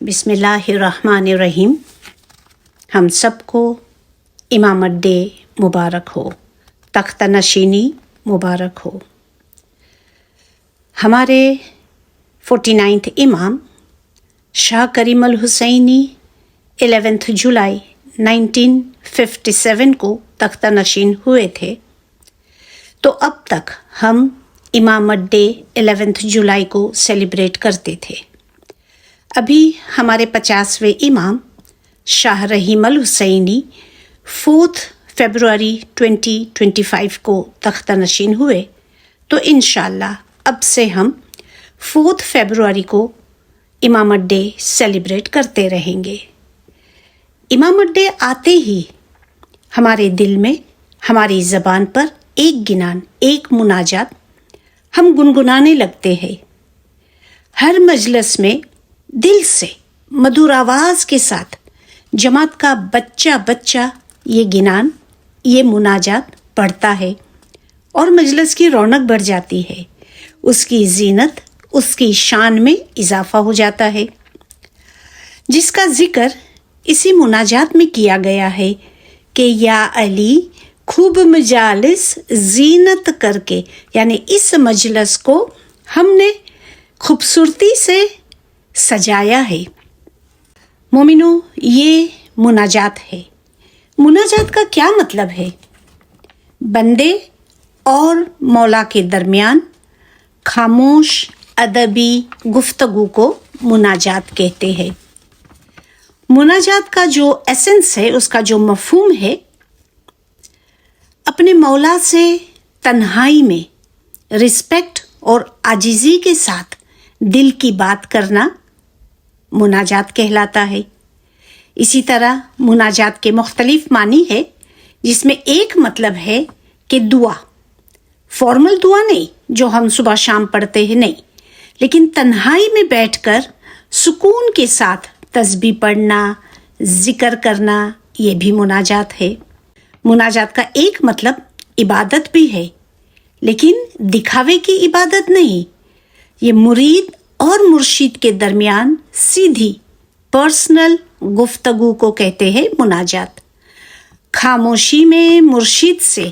بسم اللہ الرحمن الرحیم. ہم سب کو امامت ڈے مبارک ہو، تختہ نشینی مبارک ہو. ہمارے 49 امام شاہ کریم الحسینی 11 جولائی 1957 کو تختہ نشین ہوئے تھے. تو اب تک ہم امامت ڈے 11 جولائی کو سیلیبریٹ کرتے تھے. ابھی ہمارے 50ویں امام شاہ رحیم الحسینی 4 فروری 2025 کو تختہ نشین ہوئے. تو انشاءاللہ اب سے ہم 4 فروری کو امامت ڈے سیلیبریٹ کرتے رہیں گے. امامت ڈے آتے ہی ہمارے دل میں، ہماری زبان پر ایک گنان، ایک مناجات ہم گنگنانے لگتے ہیں. ہر مجلس میں دل سے مدھر آواز کے ساتھ جماعت کا بچہ یہ گنان، یہ مناجات پڑھتا ہے اور مجلس کی رونق بڑھ جاتی ہے، اس کی زینت، اس کی شان میں اضافہ ہو جاتا ہے. جس کا ذکر اسی مناجات میں کیا گیا ہے کہ یا علی خوب مجالس زینت کر کے، یعنی اس مجلس کو ہم نے خوبصورتی سے سجایا ہے. مومنو، یہ مناجات ہے. مناجات کا کیا مطلب ہے؟ بندے اور مولا کے درمیان خاموش ادبی گفتگو کو مناجات کہتے ہیں. مناجات کا جو ایسنس ہے، اس کا جو مفہوم ہے، اپنے مولا سے تنہائی میں رسپیکٹ اور عاجزی کے ساتھ دل کی بات کرنا مناجات کہلاتا ہے. اسی طرح مناجات کے مختلف معنی ہے، جس میں ایک مطلب ہے کہ دعا، فارمل دعا نہیں جو ہم صبح شام پڑھتے ہیں، نہیں، لیکن تنہائی میں بیٹھ کر سکون کے ساتھ تسبیح پڑھنا، ذکر کرنا، یہ بھی مناجات ہے. مناجات کا ایک مطلب عبادت بھی ہے، لیکن دکھاوے کی عبادت نہیں. یہ مرید اور مرشد کے درمیان سیدھی پرسنل گفتگو کو کہتے ہیں مناجات. خاموشی میں مرشد سے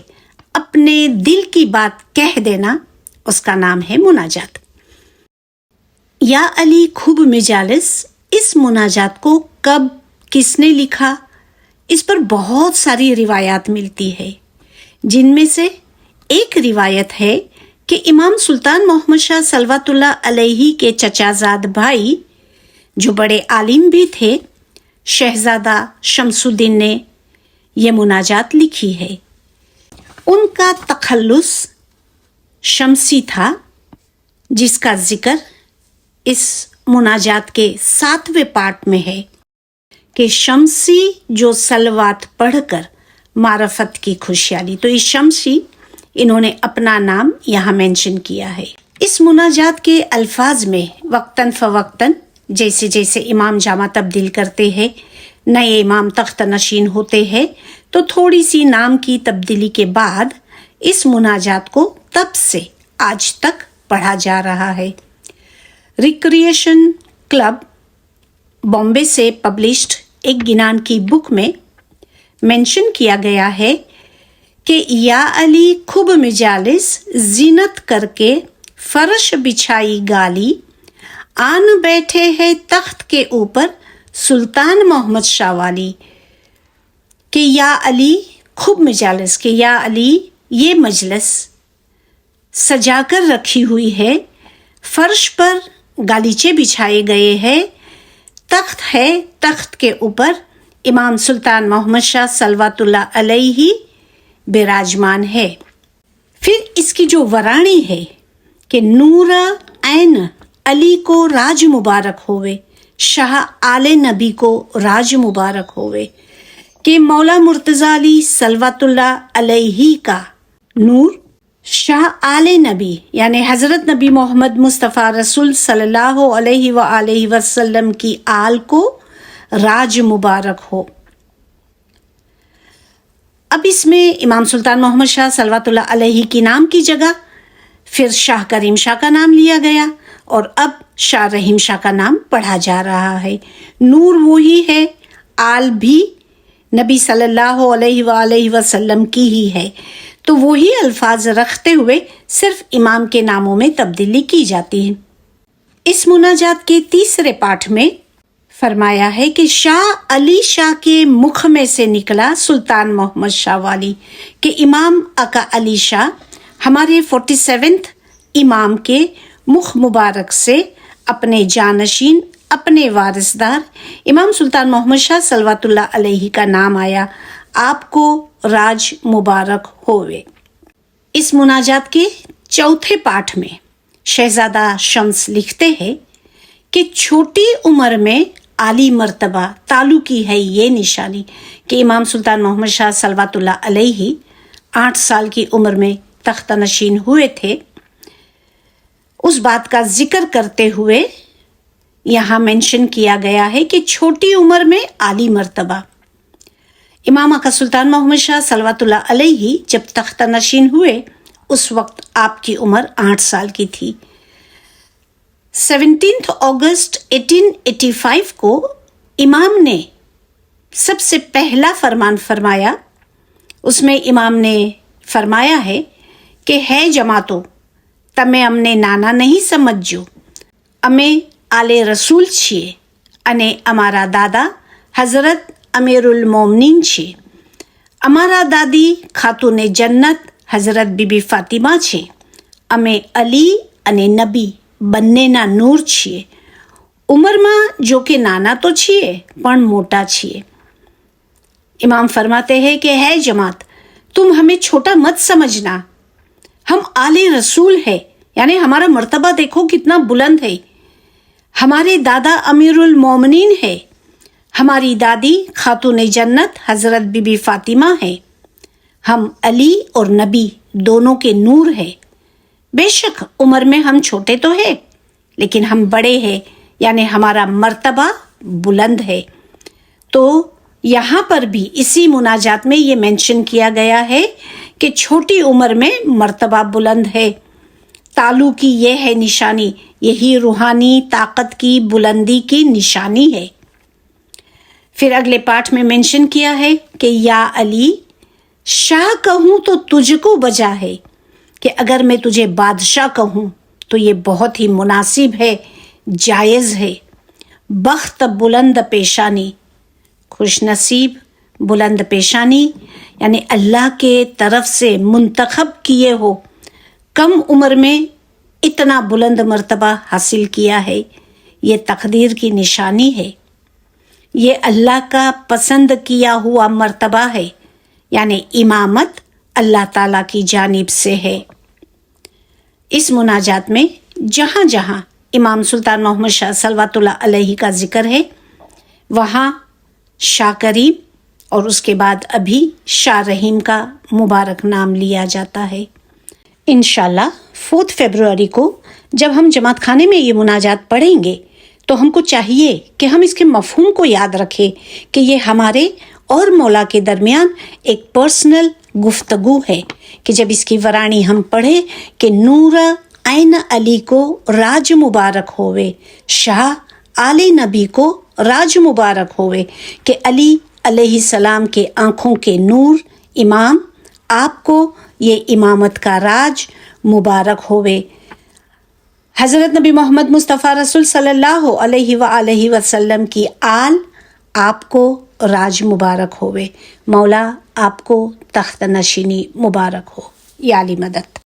اپنے دل کی بات کہہ دینا، اس کا نام ہے مناجات. یا علی خوب مجالس، اس مناجات کو کب کس نے لکھا، اس پر بہت ساری روایات ملتی ہے. جن میں سے ایک روایت ہے کہ امام سلطان محمد شاہ صلوات اللہ علیہ کے چچا زاد بھائی، جو بڑے عالم بھی تھے، شہزادہ شمس الدین نے یہ مناجات لکھی ہے. ان کا تخلص شمسی تھا، جس کا ذکر اس مناجات کے 7ویں پارٹ میں ہے کہ شمسی جو صلوات پڑھ کر معرفت کی خوشحالی. تو اس شمسی انہوں نے اپنا نام یہاں مینشن کیا ہے. اس مناجات کے الفاظ میں وقتاً فوقتاً جیسے جیسے امام جامع تبدیل کرتے ہیں، نئے امام تختہ نشین ہوتے ہیں، تو تھوڑی سی نام کی تبدیلی کے بعد اس مناجات کو تب سے آج تک پڑھا جا رہا ہے. ریکریشن کلب بامبے سے پبلشڈ ایک گنان کی بک میں مینشن کیا گیا ہے کہ یا علی خوب مجالس زینت کر کے فرش بچھائی گالی، آن بیٹھے ہیں تخت کے اوپر سلطان محمد شاہ والی. کہ یا علی خوب مجالس، کہ یا علی یہ مجلس سجا کر رکھی ہوئی ہے، فرش پر گالیچے بچھائے گئے ہیں، تخت ہے، تخت کے اوپر امام سلطان محمد شاہ صلوات اللہ علیہ براجمان ہے. پھر اس کی جو ورانی ہے کہ نور عین علی کو راج مبارک ہوئے، شاہ آل نبی کو راج مبارک ہوئے، کہ مولا مرتضی علی صلوات اللہ علیہ کا نور شاہ آل نبی یعنی حضرت نبی محمد مصطفیٰ رسول صلی اللہ علیہ وآلہ وسلم کی آل کو راج مبارک ہو. اب اس میں امام سلطان محمد شاہ صلوات اللہ علیہ کی نام کی جگہ پھر شاہ کریم شاہ کا نام لیا گیا اور اب شاہ رحیم شاہ کا نام پڑھا جا رہا ہے. نور وہی ہے، آل بھی نبی صلی اللہ علیہ وآلہ وسلم کی ہی ہے، تو وہی الفاظ رکھتے ہوئے صرف امام کے ناموں میں تبدیلی کی جاتی ہے. اس مناجات کے تیسرے پاٹھ میں فرمایا ہے کہ شاہ علی شاہ کے مکھ میں سے نکلا سلطان محمد شاہ والی کہ امام آقا علی شاہ ہمارے 47 امام کے مکھ مبارک سے اپنے جانشین، اپنے وارثدار امام سلطان محمد شاہ صلوات اللہ علیہ کا نام آیا، آپ کو راج مبارک ہوئے. اس مناجات کے چوتھے پاٹھ میں شہزادہ شمس لکھتے ہیں کہ چھوٹی عمر میں عالی مرتبہ تعلق کی ہے یہ نشانی کہ امام سلطان محمد شاہ صلوات اللہ علیہ 8 سال کی عمر میں تختہ نشین ہوئے تھے. اس بات کا ذکر کرتے ہوئے یہاں مینشن کیا گیا ہے کہ چھوٹی عمر میں عالی مرتبہ. امام آقا سلطان محمد شاہ صلوات اللہ علیہ جب تختہ نشین ہوئے اس وقت آپ کی عمر 8 سال کی تھی. 17 اگست 1885 کو امام نے سب سے پہلا فرمان فرمایا. اس میں امام نے فرمایا ہے کہ ہے جماعتو تمہیں امنے نانا نہیں سمجھو، امیں آلے رسول چھیے انے امارا دادا حضرت امیر المومنین چھے، امارا دادی خاتون جنت حضرت بی بی فاطمہ چھے، امیں علی انے نبی بننے نا نور چھیے، عمر ماں جو کہ نانا تو چھیے پن موٹا چھیے. امام فرماتے ہیں کہ ہے جماعت تم ہمیں چھوٹا مت سمجھنا، ہم آل رسول ہے، یعنی ہمارا مرتبہ دیکھو کتنا بلند ہے. ہمارے دادا امیر المومنین ہے، ہماری دادی خاتون جنت حضرت بی بی فاطمہ ہے، ہم علی اور نبی دونوں کے نور ہے. بے شک عمر میں ہم چھوٹے تو ہیں لیکن ہم بڑے ہیں، یعنی ہمارا مرتبہ بلند ہے. تو یہاں پر بھی اسی مناجات میں یہ مینشن کیا گیا ہے کہ چھوٹی عمر میں مرتبہ بلند ہے. تعلق کی یہ ہے نشانی، یہی روحانی طاقت کی بلندی کی نشانی ہے. پھر اگلے پاٹھ میں مینشن کیا ہے کہ یا علی شاہ کہوں تو تجھ کو بجا ہے، کہ اگر میں تجھے بادشاہ کہوں تو یہ بہت ہی مناسب ہے، جائز ہے. بخت بلند پیشانی، خوش نصیب بلند پیشانی، یعنی اللہ کے طرف سے منتخب کیے ہو، کم عمر میں اتنا بلند مرتبہ حاصل کیا ہے، یہ تقدیر کی نشانی ہے. یہ اللہ کا پسند کیا ہوا مرتبہ ہے، یعنی امامت اللہ تعالیٰ کی جانب سے ہے. اس مناجات میں جہاں جہاں امام سلطان محمد شاہ صلوات اللہ علیہ کا ذکر ہے وہاں شاہ کریم اور اس کے بعد ابھی شاہ رحیم کا مبارک نام لیا جاتا ہے. انشاءاللہ 4 فروری کو جب ہم جماعت خانے میں یہ مناجات پڑھیں گے تو ہم کو چاہیے کہ ہم اس کے مفہوم کو یاد رکھیں کہ یہ ہمارے اور مولا کے درمیان ایک پرسنل گفتگو ہے، کہ جب اس کی ورانی ہم پڑھیں کہ نور عین علی کو راج مبارک ہوئے، شاہ آل نبی کو راج مبارک ہوئے، کہ علی علیہ السلام کے آنکھوں کے نور امام آپ کو یہ امامت کا راج مبارک ہوئے. حضرت نبی محمد مصطفیٰ رسول صلی اللہ علیہ وآلہ وسلم کی آل آپ کو راج مبارک ہوئے. مولا آپ کو تخت نشینی مبارک ہو. یا علی مدد.